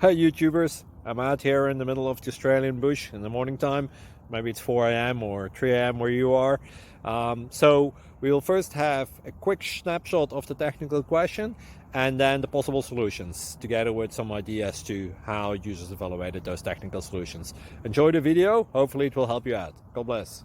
Hey YouTubers, I'm out here in the middle of the Australian bush in the morning time. Maybe it's 4 a.m. or 3 a.m. where you are. So we'll first have a quick snapshot of the technical question and then the possible solutions, together with some ideas to how users evaluated those technical solutions. Enjoy the video, hopefully it will help you out. God bless.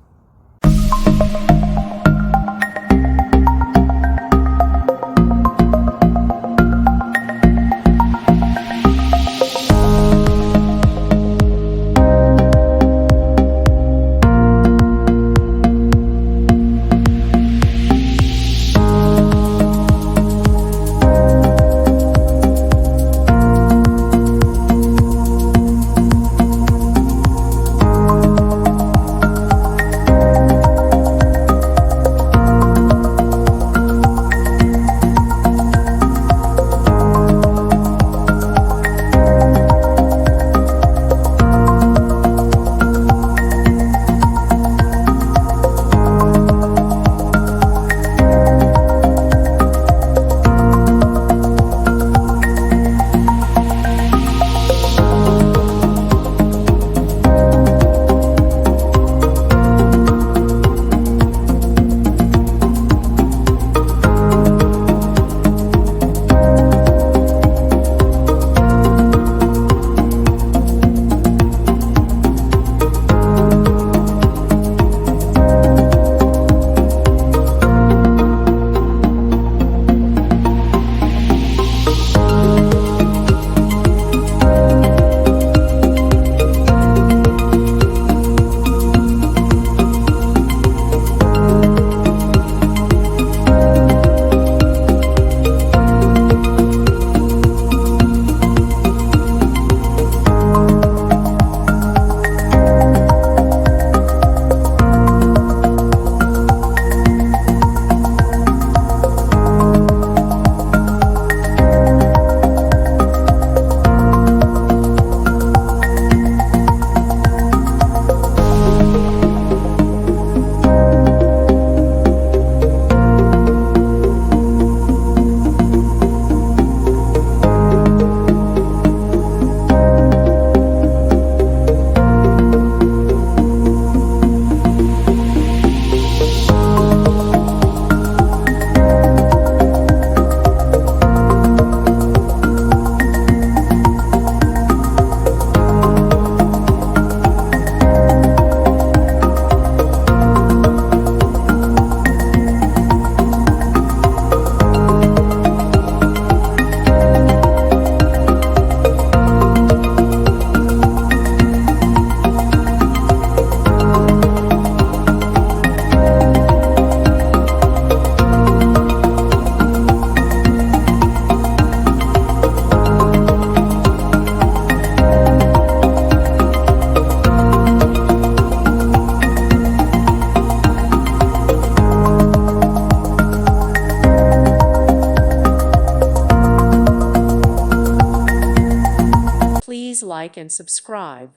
Please like and subscribe.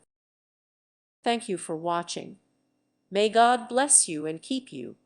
Thank you for watching. May God bless you and keep you.